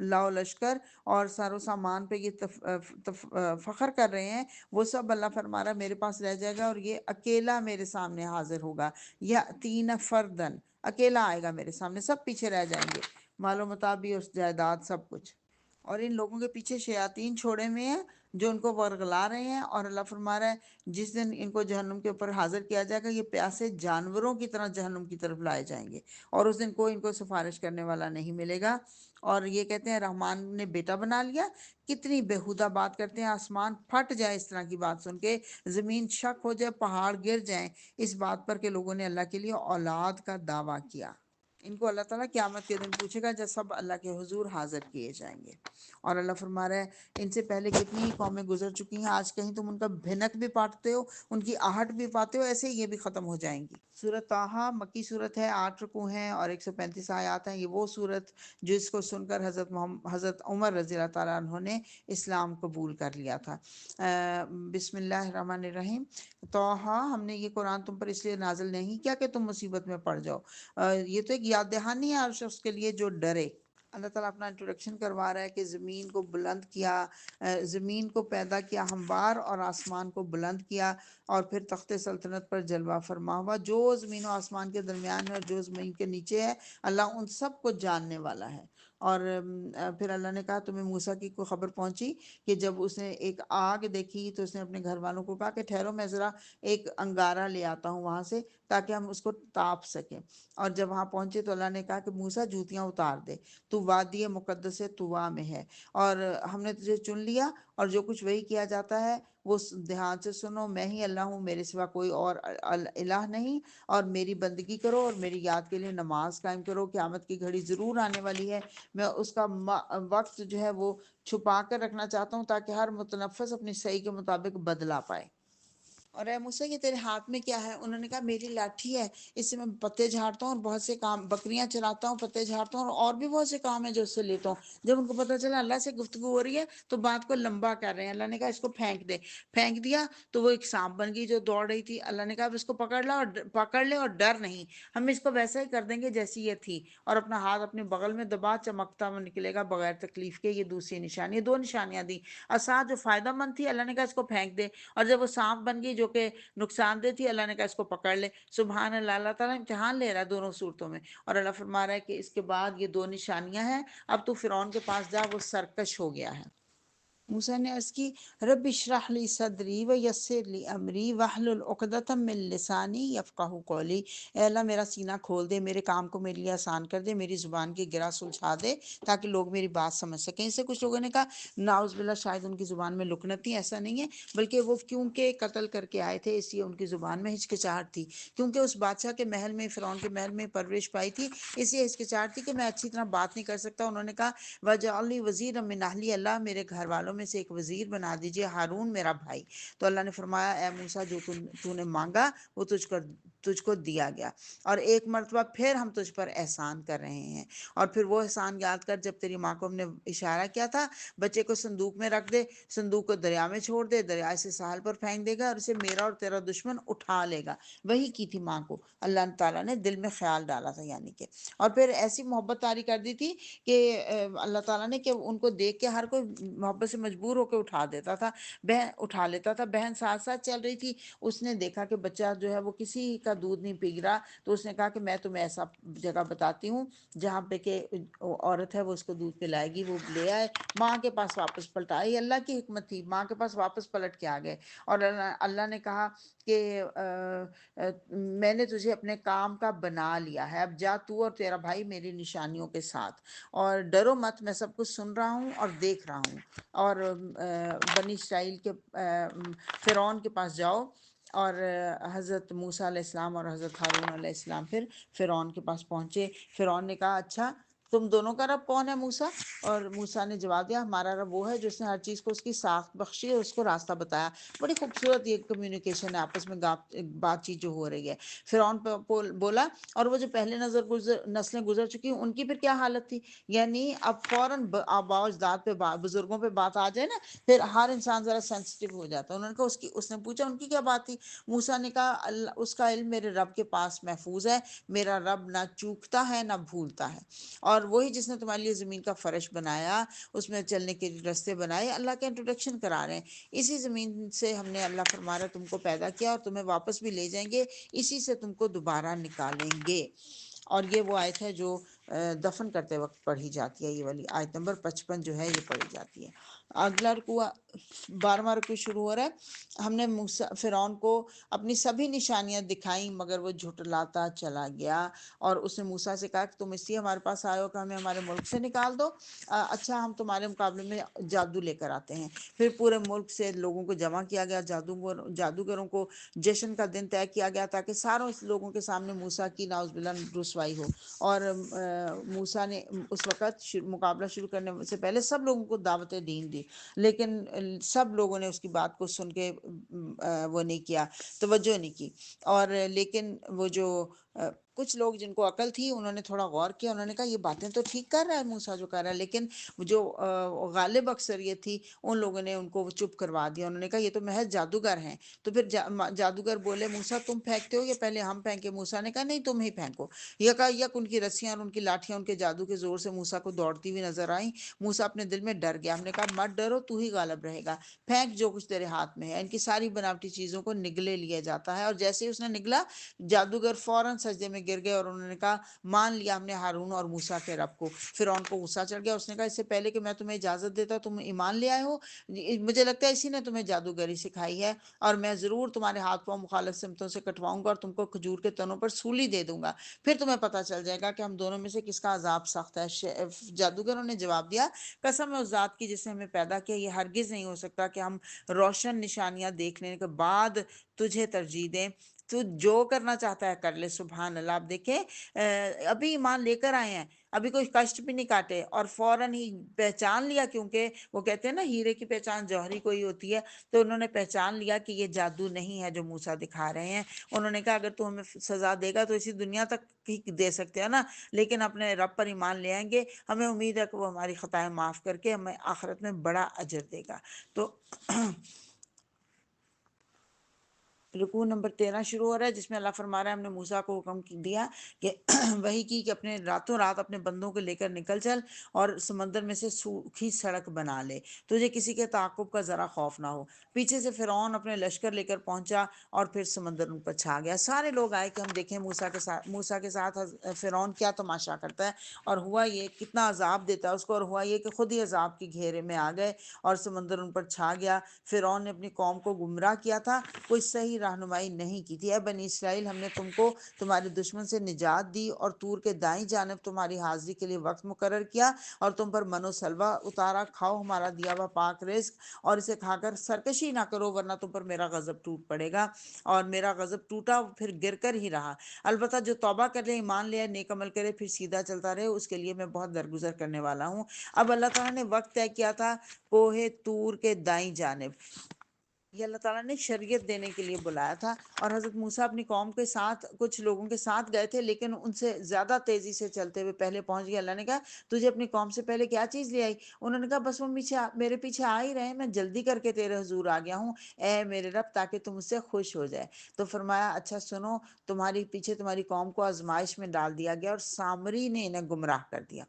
لاؤ لشکر اور سار و سامان پہ یہ فخر کر رہے ہیں، وہ سب اللہ فرما رہا ہے میرے پاس رہ جائے گا، اور یہ اکیلا میرے سامنے حاضر ہوگا، یا تین فردن، اکیلا آئے گا میرے سامنے، سب پیچھے رہ جائیں گے، مال و متا بھی، اس جائیداد، سب کچھ۔ اور ان لوگوں کے پیچھے شیاطین چھوڑے ہوئے ہیں جو ان کو ورگلا رہے ہیں، اور اللہ فرما رہا ہے جس دن ان کو جہنم کے اوپر حاضر کیا جائے گا، یہ پیاسے جانوروں کی طرح جہنم کی طرف لائے جائیں گے، اور اس دن کوئی ان کو سفارش کرنے والا نہیں ملے گا۔ اور یہ کہتے ہیں رحمان نے بیٹا بنا لیا، کتنی بےہودہ بات کرتے ہیں، آسمان پھٹ جائے اس طرح کی بات سن کے، زمین شک ہو جائے، پہاڑ گر جائیں اس بات پر کہ لوگوں نے اللہ کے لیے اولاد کا دعویٰ کیا۔ ان کو اللہ تعالیٰ قیامت کے دن پوچھے گا جب سب اللہ کے حضور حاضر کیے جائیں گے۔ اور اللہ فرما رہا ہے ان سے پہلے کتنی ہی قومیں گزر چکی ہیں، آج کہیں تم ان کا بھنک بھی پاتے ہو، ان کی آہٹ بھی پاتے ہو، ایسے ہی یہ بھی ختم ہو جائیں گی۔ سورۃ طٰہٰ مکی صورت ہے، 8 رکوع ہیں اور 135 آیات ہیں۔ یہ وہ صورت جس کو سن کر حضرت عمر رضی اللہ تعالیٰ عنہ نے اسلام قبول کر لیا تھا۔ بسم اللہ الرحمن الرحیم۔ طٰہٰ، ہم نے یہ قرآن تم پر اس لیے نازل نہیں کیا کہ تم مصیبت میں پڑ جاؤ۔ یہ تو ایک یاد دہانی ہے ہر شخص کے لیے جو ڈرے۔ اللہ تعالیٰ اپنا انٹروڈکشن کروا رہا ہے کہ زمین کو بلند کیا، زمین کو پیدا کیا ہموار، اور آسمان کو بلند کیا، اور پھر تخت سلطنت پر جلوہ فرما ہوا۔ جو زمین و آسمان کے درمیان ہے اور جو زمین کے نیچے ہے، اللہ ان سب کو جاننے والا ہے۔ اور پھر اللہ نے کہا تمہیں موسیٰ کی کوئی خبر پہنچی کہ جب اس نے ایک آگ دیکھی تو اس نے اپنے گھر والوں کو کہا کہ ٹھہرو میں ذرا ایک انگارہ لے آتا ہوں وہاں سے تاکہ ہم اس کو تاپ سکیں۔ اور جب وہاں پہنچے تو اللہ نے کہا کہ موسیٰ جوتیاں اتار دے، تو وادی مقدس طویٰ میں ہے، اور ہم نے تجھے چن لیا، اور جو کچھ وہی کیا جاتا ہے وہ دھیان سے سنو، میں ہی اللہ ہوں، میرے سوا کوئی اور الہ نہیں، اور میری بندگی کرو اور میری یاد کے لیے نماز قائم کرو۔ قیامت کی گھڑی ضرور آنے والی ہے، میں اس کا وقت جو ہے وہ چھپا کر رکھنا چاہتا ہوں تاکہ ہر متنفس اپنی صحیح کے مطابق بدلا پائے۔ اور اے موسیٰ یہ تیرے ہاتھ میں کیا ہے؟ انہوں نے کہا میری لاٹھی ہے، اس سے میں پتے جھاڑتا ہوں اور بہت سے کام، بکریاں چراتا ہوں، پتے جھاڑتا ہوں، اور بھی بہت سے کام ہیں جو اس سے لیتا ہوں۔ جب ان کو پتہ چلا اللہ سے گفتگو ہو رہی ہے تو بات کو لمبا کر رہے ہیں، اللہ نے کہا اس کو پھینک دے، پھینک دیا تو وہ ایک سانپ بن گئی جو دوڑ رہی تھی۔ اللہ نے کہا اب اس کو پکڑ لے اور ڈر نہیں، ہم اس کو ویسا ہی کر دیں گے جیسی یہ تھی، اور اپنا ہاتھ اپنے بغل میں دبا، چمکتا وہ نکلے گا بغیر تکلیف کے۔ یہ دوسری نشانی، 2 نشانیاں دی۔ عصا جو فائدہ مند تھی، اللہ نے کہا اس کو پھینک دے، اور جب وہ سانپ بن گئی جو کہ نقصان دہ تھی، اللہ نے کہا اس کو پکڑ لے۔ سبحان اللہ، اللہ تعالیٰ امتحان لے رہا ہے دونوں صورتوں میں۔ اور اللہ فرما رہا ہے کہ اس کے بعد یہ 2 نشانیاں ہیں، اب تو فرعون کے پاس جا، وہ سرکش ہو گیا ہے۔ موسیٰ نے عرض کی رب اشرح لی صدری ویسر لی امری واحلل عقدۃ من لسانی یفقہوا قولی۔ اے اللہ میرا سینہ کھول دے، میرے کام کو میرے لیے آسان کر دے، میری زبان کی گرا سلجھا دے تاکہ لوگ میری بات سمجھ سکیں۔ اس سے کچھ لوگوں نے کہا نعوذ باللہ شاید ان کی زبان میں لکنت تھی، ایسا نہیں ہے، بلکہ وہ کیونکہ قتل کر کے آئے تھے اس لیے ان کی زبان میں ہچکچاہٹ تھی، کیونکہ اس بادشاہ کے محل میں، فرعون کے محل میں پرورش پائی تھی، اس لیے ہچکچاہٹ تھی کہ میں اچھی طرح بات نہیں کر سکتا۔ انہوں نے کہا وَاجْعَلْ لِي وَزِيرًا مِّنْ أَهْلِي، اللہ میرے گھر والوں میں سے ایک وزیر بنا دیجئے، ہارون میرا بھائی۔ تو اللہ نے فرمایا اے موسیٰ جو تو نے مانگا وہ تجھ کو دیا گیا، اور ایک مرتبہ پھر ہم تجھ پر احسان کر رہے ہیں۔ اور پھر وہ احسان یاد کر جب تیری ماں کو ہم نے اشارہ کیا تھا بچے کو صندوق میں رکھ دے، صندوق کو دریا میں چھوڑ دے، دریا سے ساحل پر پھینک دے گا اور اسے میرا اور تیرا دشمن اٹھا لے گا۔ وہی کی تھی ماں کو، اللہ تعالیٰ نے دل میں خیال ڈالا تھا یعنی کہ، اور پھر ایسی محبت طاری کر دی تھی کہ اللہ تعالیٰ نے کہ ان کو دیکھ کے ہر کوئی محبت سے مجبور ہو کے اٹھا دیتا تھا، بہن اٹھا لیتا تھا۔ بہن ساتھ ساتھ چل رہی تھی، اس نے دیکھا کہ بچہ جو ہے وہ کسی کا دودھ نہیں پی رہا، تو اس نے کہا کہ میں تمہیں ایسا جگہ بتاتی ہوں جہاں پہ کہ عورت ہے وہ اس کو دودھ پلائے گی۔ وہ لے آئے، ماں کے پاس واپس پلٹا، یہ اللہ کی حکمت تھی، ماں کے پاس واپس پلٹ کے آ گئے۔ اور اللہ نے کہا کہ میں نے تجھے اپنے کام کا بنا لیا ہے، اب جا تو اور تیرا بھائی میری نشانیوں کے ساتھ، اور ڈرو مت، میں سب کچھ سن رہا ہوں اور دیکھ رہا ہوں۔ اور بنی اسرائیل کے فرعون کے پاس جاؤ، اور حضرت موسیٰ علیہ السلام اور حضرت ہارون علیہ السلام پھر فرعون کے پاس پہنچے۔ فرعون نے کہا اچھا تم دونوں کا رب کون ہے موسیٰ؟ اور موسیٰ نے جواب دیا ہمارا رب وہ ہے جس نے ہر چیز کو اس کی ساخت بخشی اور اس کو راستہ بتایا۔ بڑی خوبصورت یہ کمیونیکیشن ہے آپس میں بات چیت جو ہو رہی ہے۔ فرعون بولا، اور وہ جو پہلے نسلیں گزر چکی ان کی پھر کیا حالت تھی؟ یعنی اب فوراً آباء و اجداد پہ بزرگوں پہ بات آ جائے نا، پھر ہر انسان ذرا سینسٹیو ہو جاتا ہے۔ انہوں نے کہا اس نے پوچھا ان کی کیا بات تھی؟ موسیٰ نے کہا اس کا علم میرے رب کے پاس محفوظ ہے، میرا رب نہ چوکتا ہے نہ بھولتا ہے، اور وہی جس نے تمہارے لیے زمین کا فرش بنایا، اس میں چلنے کے رستے بنائے۔ اللہ کا انٹروڈکشن کرا رہے ہیں، اسی زمین سے ہم نے، اللہ فرما رہا ہے، تم کو پیدا کیا اور تمہیں واپس بھی لے جائیں گے، اسی سے تم کو دوبارہ نکالیں گے۔ اور یہ وہ آیت ہے جو دفن کرتے وقت پڑھی جاتی ہے، یہ والی آیت نمبر 55 جو ہے یہ پڑھی جاتی ہے۔ اگلا رکوع 12واں رکوع شروع ہو رہا ہے۔ ہم نے فرعون کو اپنی سبھی نشانیاں دکھائیں مگر وہ جھٹلاتا چلا گیا، اور اس نے موسیٰ سے کہا کہ تم اس لیے ہمارے پاس آئے ہو کہ ہمیں ہمارے ملک سے نکال دو؟ اچھا ہم تمہارے مقابلے میں جادو لے کر آتے ہیں۔ پھر پورے ملک سے لوگوں کو جمع کیا گیا، جادوگروں کو جشن کا دن طے کیا گیا تاکہ ساروں لوگوں کے سامنے موسیٰ کی نعوذ باللہ رسوائی ہو۔ اور موسیٰ نے اس وقت مقابلہ شروع کرنے سے پہلے سب لوگوں کو دعوت دین دی، لیکن سب لوگوں نے اس کی بات کو سن کے وہ نہیں کیا، توجہ نہیں کی۔ اور لیکن وہ جو کچھ لوگ جن کو عقل تھی انہوں نے تھوڑا غور کیا، انہوں نے کہا یہ باتیں تو ٹھیک کر رہا ہے موسیٰ جو کر رہا ہے، لیکن جو غالب اکثریت تھی ان لوگوں نے ان کو چپ کروا دیا، انہوں نے کہا یہ تو محض جادوگر ہیں۔ تو پھر جادوگر بولے موسیٰ تم پھینکتے ہو یا پہلے ہم پھینکے؟ موسیٰ نے کہا نہیں تم ہی پھینکو۔ یک ان کی رسیاں اور ان کی لاٹھیاں ان کے جادو کے زور سے موسیٰ کو دوڑتی ہوئی نظر آئیں۔ موسیٰ اپنے دل میں ڈر گیا، ہم نے کہا مت ڈرو، تو ہی غالب رہے گا، پھینک جو کچھ تیرے ہاتھ میں ہے۔ ان کی ساری بناوٹی چیزوں کو نگلے لیا جاتا ہے، اور جیسے ہی اس نے نگلا جادوگر فوراً سجدے میں گر گئے، اور انہوں نے کہا مان لیا ہم نے ہارون اور موسیٰ کے رب کو۔ فرعون کو غصہ چڑھ گیا، اس نے کہا اس سے پہلے کہ میں تمہیں اجازت دیتا تم ایمان لے آئے ہو، مجھے لگتا ہے اسی نے تمہیں جادوگری سکھائی ہے، اور میں ضرور تمہارے ہاتھ پاؤں مخالف سمتوں سے کٹواؤں گا اور تم کو کھجور کے تنوں پر سولی دے دوں گا، پھر تمہیں پتہ چل جائے گا کہ ہم دونوں میں سے کس کا عذاب سخت ہے۔ جادوگروں نے جواب دیا قسم ہے اس ذات کی جس نے ہمیں پیدا کیا، یہ ہرگز نہیں ہو سکتا کہ ہم روشن نشانیاں دیکھنے کے بعد تجھے ترجیح دیں، تو جو کرنا چاہتا ہے کر لے۔ سبحان اللہ۔ آپ دیکھیں ابھی ایمان لے کر آئے ہیں، ابھی کوئی کشٹ بھی نہیں کاٹے، اور فوراً ہی پہچان لیا، کیونکہ وہ کہتے ہیں نا ہیرے کی پہچان جوہری کو ہی ہوتی ہے، تو انہوں نے پہچان لیا کہ یہ جادو نہیں ہے جو موسیٰ دکھا رہے ہیں۔ انہوں نے کہا اگر تو ہمیں سزا دے گا تو اسی دنیا تک ہی دے سکتے ہیں نا، لیکن اپنے رب پر ایمان لے آئیں گے، ہمیں امید ہے کہ وہ ہماری خطائیں معاف کر کے ہمیں آخرت میں بڑا اجر دے گا۔ تو رکوع نمبر 13 شروع ہو رہا ہے، جس میں اللہ فرما رہا ہے ہم نے موسیٰ کو حکم دیا کہ وہی کی کہ اپنے راتوں رات اپنے بندوں کو لے کر نکل چل اور سمندر میں سے سوکھی سڑک بنا لے، تجھے کسی کے تعاقب کا ذرا خوف نہ ہو۔ پیچھے سے فرعون اپنے لشکر لے کر پہنچا اور پھر سمندر ان پر چھا گیا۔ سارے لوگ آئے کہ ہم دیکھیں موسیٰ کے ساتھ فرعون کیا تماشا کرتا ہے، اور ہوا یہ کتنا عذاب دیتا ہے اس کو، اور ہوا یہ کہ خود ہی عذاب کے گھیرے میں آ گئے اور سمندر ان پر چھا گیا۔ فرعون نے اپنی قوم کو گمراہ کیا تھا، کوئی صحیح رہنمائی نہیں کی تھی۔ اے بنی اسرائیل، ہم نے تم کو تمہارے دشمن سے نجات دی اور طور کے دائیں جانب تمہاری حاضری کے لیے وقت مقرر کیا اور تم پر من و سلوہ اتارا، کھاؤ ہمارا دیا ہوا پاک رزق اور اسے کھا کر سرکشی نہ کرو ورنہ تم پر میرا غضب ٹوٹ پڑے گا۔ اور میرا غضب ٹوٹا پھر گر کر ہی رہا، البتہ جو توبہ کر لے، ایمان لے، نیک عمل کرے، پھر سیدھا چلتا رہے، اس کے لیے میں بہت درگزر کرنے والا ہوں۔ اب اللہ تعالیٰ نے وقت طے کیا تھا کوہ طور کے دائیں جانب، یہ اللہ تعالیٰ نے شریعت دینے کے لیے بلایا تھا، اور حضرت موسیٰ اپنی قوم کے ساتھ کچھ لوگوں کے ساتھ گئے تھے، لیکن ان سے زیادہ تیزی سے چلتے ہوئے پہلے پہنچ گئے۔ اللہ نے کہا تجھے اپنی قوم سے پہلے کیا چیز لے آئی؟ انہوں نے کہا بس وہ میرے پیچھے آ ہی رہے، میں جلدی کر کے تیرے حضور آ گیا ہوں اے میرے رب، تاکہ تم اس سے خوش ہو جائے۔ تو فرمایا اچھا سنو، تمہاری پیچھے تمہاری قوم کو آزمائش میں ڈال دیا گیا اور سامری نے انہیں گمراہ کر دیا۔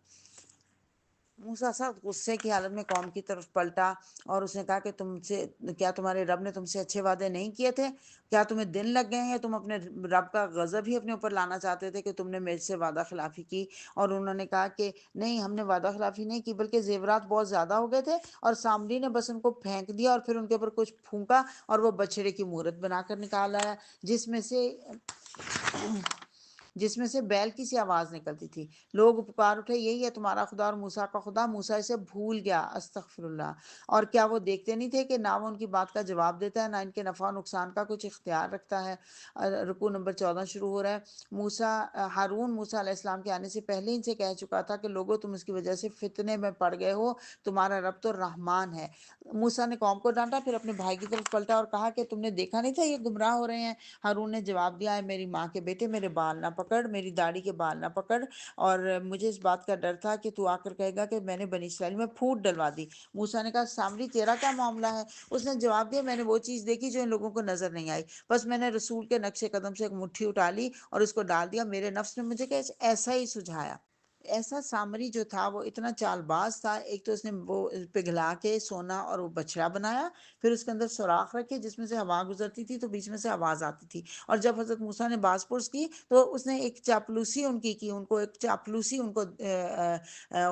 موسیٰ سخت غصے کی حالت میں قوم کی طرف پلٹا اور اس نے کہا کہ کیا تمہارے رب نے تم سے اچھے وعدے نہیں کیے تھے؟ کیا تمہیں دن لگ گئے ہیں؟ تم اپنے رب کا غضب ہی اپنے اوپر لانا چاہتے تھے کہ تم نے میرے سے وعدہ خلافی کی؟ اور انہوں نے کہا کہ نہیں، ہم نے وعدہ خلافی نہیں کی، بلکہ زیورات بہت زیادہ ہو گئے تھے اور سامری نے بس ان کو پھینک دیا اور پھر ان کے اوپر کچھ پھونکا اور وہ بچڑے کی مورت بنا کر نکال آیا، جس میں سے جس میں سے بیل کی سی آواز نکلتی تھی۔ لوگ پکار اٹھے یہی ہے تمہارا خدا اور موسیٰ کا خدا۔ موسیٰ اسے بھول گیا، استغفر اللہ۔ اور کیا وہ دیکھتے نہیں تھے کہ نہ وہ ان کی بات کا جواب دیتا ہے، نہ ان کے نفع و نقصان کا کچھ اختیار رکھتا ہے۔ رکوع نمبر 14 شروع ہو رہا ہے۔ ہارون موسیٰ علیہ السلام کے آنے سے پہلے ان سے کہہ چکا تھا کہ لوگوں تم اس کی وجہ سے فتنے میں پڑ گئے ہو، تمہارا رب تو رحمان ہے۔ موسیٰ نے قوم کو ڈانٹا، پھر اپنے بھائی کی طرف پلٹا اور کہا کہ تم نے دیکھا نہیں تھا یہ گمراہ ہو رہے ہیں۔ ہارون نے جواب دیا، ہے میری ماں کے بیٹے، میرے بال نہ پکڑ، میری داڑھی کے بال نہ پکڑ، اور مجھے اس بات کا ڈر تھا کہ تو آ کر کہے گا کہ میں نے بنی اسرائیل میں پھوٹ ڈلوا دی۔ موسیٰ نے کہا سامری تیرا کیا معاملہ ہے؟ اس نے جواب دیا، میں نے وہ چیز دیکھی جو ان لوگوں کو نظر نہیں آئی، بس میں نے رسول کے نقش قدم سے ایک مٹھی اٹھا لی اور اس کو ڈال دیا، میرے نفس نے مجھے کہ ایسا ہی سجھایا۔ ایسا سامری جو تھا وہ اتنا چال باز تھا، ایک تو اس نے وہ پگھلا کے سونا اور وہ بچڑا بنایا، پھر اس کے اندر سوراخ رکھے جس میں سے ہوا گزرتی تھی تو بیچ میں سے آواز آتی تھی، اور جب حضرت موسیٰ نے باز پرس کی تو اس نے ایک چاپلوسی ان کی ان کو ایک چاپلوسی ان کو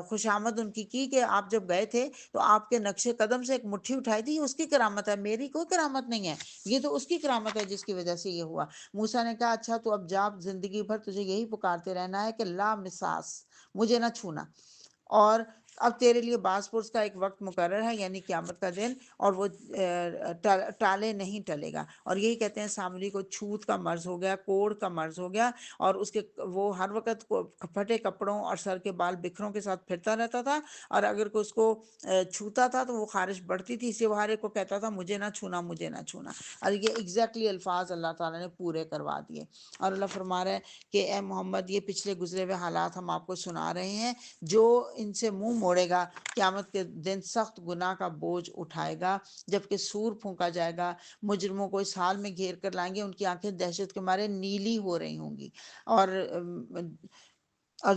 خوشامد ان کی کہ آپ جب گئے تھے تو آپ کے نقش قدم سے ایک مٹھی اٹھائی تھی، اس کی کرامت ہے، میری کوئی کرامت نہیں ہے، یہ تو اس کی کرامت ہے جس کی وجہ سے یہ ہوا۔ موسیٰ نے کہا اچھا تو اب جا، زندگی بھر تجھے یہی پکارتے رہنا ہے کہ لا مساس، مجھے نہ چھونا، اور اب تیرے لیے باز پرس کا ایک وقت مقرر ہے، یعنی قیامت کا دن، اور وہ ٹالے نہیں ٹلے گا۔ اور یہی کہتے ہیں سامری کو چھوت کا مرض ہو گیا، کوڑ کا مرض ہو گیا، اور اس کے وہ ہر وقت پھٹے کپڑوں اور سر کے بال بکھروں کے ساتھ پھرتا رہتا تھا، اور اگر کوئی اس کو چھوتا تھا تو وہ خارش بڑھتی تھی، اس لیے وہ ہر ایک کو کہتا تھا مجھے نہ چھونا، مجھے نہ چھونا، اور یہ ایگزیکٹلی الفاظ اللہ تعالیٰ نے پورے کروا دیے۔ اور اللہ فرما رہا ہے کہ اے محمد یہ پچھلے گزرے ہوئے حالات ہم آپ کو سنا رہے ہیں، جو ان سے منہ موڑے گا قیامت کے دن سخت گناہ کا بوجھ اٹھائے گا، جبکہ سور پھونکا جائے گا، مجرموں کو اس حال میں گھیر کر لائیں گے، ان کی آنکھیں دہشت کے مارے نیلی ہو رہی ہوں گی، اور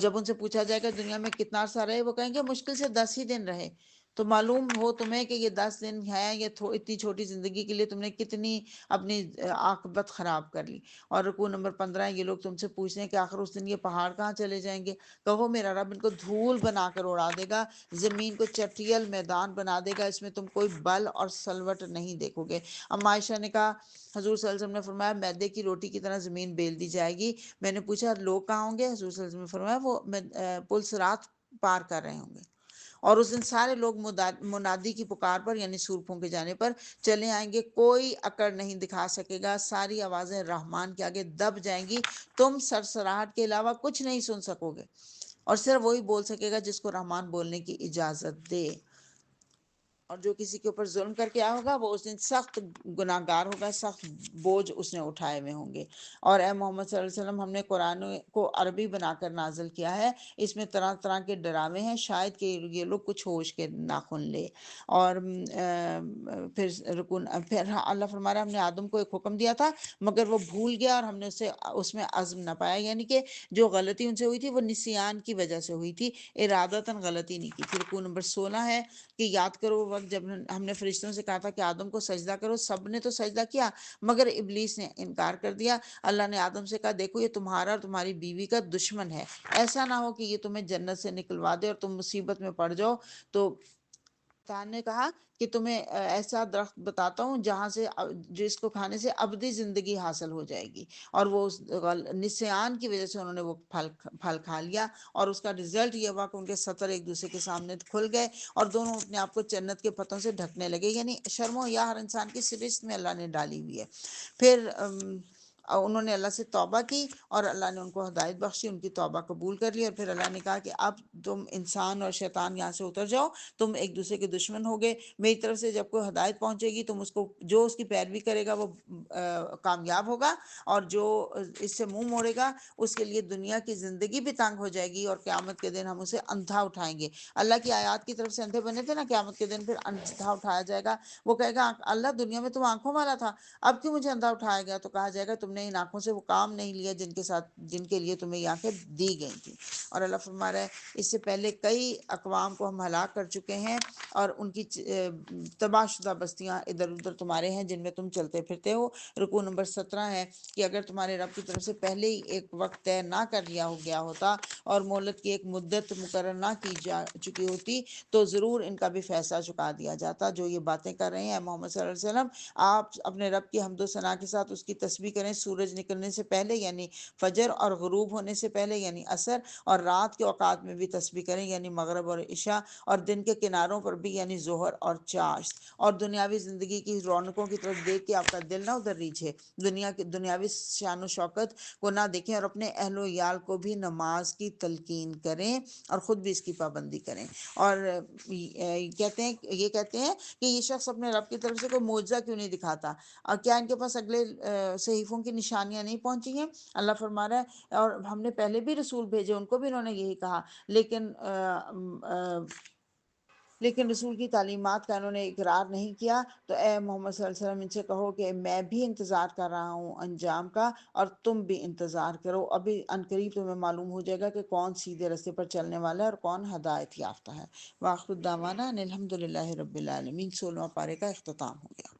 جب ان سے پوچھا جائے گا دنیا میں کتنا عرصہ رہے، وہ کہیں گے مشکل سے 10 ہی دن رہے۔ تو معلوم ہو تمہیں کہ یہ 10 دن ہے، یہ اتنی چھوٹی زندگی کے لیے تم نے کتنی اپنی عاقبت خراب کر لی۔ اور رکوع نمبر 15 یہ لوگ تم سے پوچھتے ہیں کہ آخر اس دن یہ پہاڑ کہاں چلے جائیں گے؟ کہو میرا رب ان کو دھول بنا کر اڑا دے گا، زمین کو چٹیل میدان بنا دے گا، اس میں تم کوئی بل اور سلوٹ نہیں دیکھو گے۔ اما عائشہ نے کہا حضور صلی اللہ علیہ وسلم نے فرمایا میدے کی روٹی کی طرح زمین بیل دی جائے گی۔ میں نے پوچھا لوگ کہاں ہوں گے؟ حضور صلی اللہ علیہ وسلم نے فرمایا وہ پل صراط پار کر رہے ہوں گے، اور اس دن سارے لوگ منادی کی پکار پر یعنی سور پھونکے جانے پر چلے آئیں گے، کوئی اکڑ نہیں دکھا سکے گا، ساری آوازیں رحمان کے آگے دب جائیں گی، تم سرسراہٹ کے علاوہ کچھ نہیں سن سکو گے، اور صرف وہی بول سکے گا جس کو رحمان بولنے کی اجازت دے۔ اور جو کسی کے اوپر ظلم کر کے آیا ہوگا وہ اس دن سخت گناہ گار ہوگا، سخت بوجھ اس نے اٹھائے ہوئے ہوں گے۔ اور اے محمد صلی اللہ علیہ وسلم ہم نے قرآن کو عربی بنا کر نازل کیا ہے، اس میں طرح طرح کے ڈراوے ہیں، شاید کہ یہ لوگ کچھ ہوش کے ناخن لے۔ اور پھر اللہ فرما رہا ہے ہم نے آدم کو ایک حکم دیا تھا مگر وہ بھول گیا اور ہم نے اس میں عزم نہ پایا، یعنی کہ جو غلطی ان سے ہوئی تھی وہ نسیان کی وجہ سے ہوئی تھی، ارادتاً غلطی نہیں کی تھی۔ رکوع نمبر 16 ہے کہ یاد کرو وہ وقت جب ہم نے فرشتوں سے کہا تھا کہ آدم کو سجدہ کرو، سب نے تو سجدہ کیا مگر ابلیس نے انکار کر دیا۔ اللہ نے آدم سے کہا دیکھو یہ تمہارا اور تمہاری بیوی کا دشمن ہے، ایسا نہ ہو کہ یہ تمہیں جنت سے نکلوا دے اور تم مصیبت میں پڑ جاؤ۔ تو شیطان نے کہا کہ تمہیں ایسا درخت بتاتا ہوں جہاں سے جس کو کھانے سے ابدی زندگی حاصل ہو جائے گی، اور وہ نسیان کی وجہ سے انہوں نے وہ پھل کھا لیا، اور اس کا رزلٹ یہ ہوا کہ ان کے سطر ایک دوسرے کے سامنے کھل گئے اور دونوں اپنے آپ کو جنت کے پتوں سے ڈھکنے لگے، یعنی شرم و حیا ہر انسان کی فہرست میں اللہ نے ڈالی ہوئی ہے۔ پھر انہوں نے اللہ سے توبہ کی اور اللہ نے ان کو ہدایت بخشی، ان کی توبہ قبول کر لی، اور پھر اللہ نے کہا کہ اب تم انسان اور شیطان یہاں سے اتر جاؤ، تم ایک دوسرے کے دشمن ہوگے، میری طرف سے جب کوئی ہدایت پہنچے گی تم اس کو جو اس کی پیروی کرے گا وہ کامیاب ہوگا، اور جو اس سے منہ موڑے گا اس کے لیے دنیا کی زندگی بھی تنگ ہو جائے گی، اور قیامت کے دن ہم اسے اندھا اٹھائیں گے۔ اللہ کی آیات کی طرف سے اندھے بنے تھے نا، قیامت کے دن پھر اندھا اٹھایا جائے گا، وہ کہے گا اللہ دنیا میں تم آنکھوں والا تھا، اب کیوں مجھے اندھا اٹھایا گیا؟ تو کہا جائے گا تم نے ان آنکھوں سے وہ کام نہیں لیا جن کے لیے تمہیں یہ آنکھیں دی گئی تھی۔ اور اللہ فرما رہا ہے اس سے پہلے کئی اقوام کو ہم ہلاک کر چکے ہیں، اور ان کی تباہ شدہ بستیاں ادھر ادھر تمہارے ہیں جن میں تم چلتے پھرتے ہو۔ رکوع نمبر 17 ہے کہ اگر تمہارے رب کی طرف سے پہلے ہی ایک وقت طے نہ کر لیا ہو گیا ہوتا اور مہلت کی ایک مدت مقرر نہ کی جا چکی ہوتی تو ضرور ان کا بھی فیصلہ چکا دیا جاتا۔ جو یہ باتیں کر رہے ہیں محمد صلی اللہ علیہ وسلم، آپ اپنے رب کی حمد و ثنا کے ساتھ اس کی تسبیح کریں، سورج نکلنے سے پہلے یعنی فجر اور غروب ہونے سے پہلے یعنی عصر، اور رات کے اوقات میں بھی تسبیح کریں یعنی مغرب اور عشاء، اور دن کے کناروں پر بھی یعنی ظہر اور چاشت، اور دنیاوی زندگی کی رونقوں کی طرف دیکھ کے آپ کا دل نہ ادھر ریجھے، دنیا کی دنیاوی شان و شوکت کو نہ دیکھیں، اور اپنے اہل و عیال کو بھی نماز کی تلقین کریں اور خود بھی اس کی پابندی کریں۔ اور یہ کہتے ہیں کہ یہ شخص اپنے رب کی طرف سے کوئی معجزہ کیوں نہیں دکھاتا، اور کیا ان کے پاس اگلے صحیفوں کی نشانیاں نہیں پہنچی ہیں؟ اللہ فرما رہا ہے اور ہم نے پہلے بھی رسول بھیجے، ان کو بھی انہوں نے یہی کہا، لیکن رسول کی تعلیمات کا انہوں نے اقرار نہیں کیا۔ تو اے محمد صلی اللہ علیہ وسلم ان سے کہو کہ میں بھی انتظار کر رہا ہوں انجام کا، اور تم بھی انتظار کرو، ابھی عنقریب تمہیں معلوم ہو جائے گا کہ کون سیدھے رستے پر چلنے والا ہے اور کون ہدایت یافتہ ہے۔ وآخر دعوانا ان الحمد للہ رب العالمین۔ 16واں پارے کا اختتام ہو گیا۔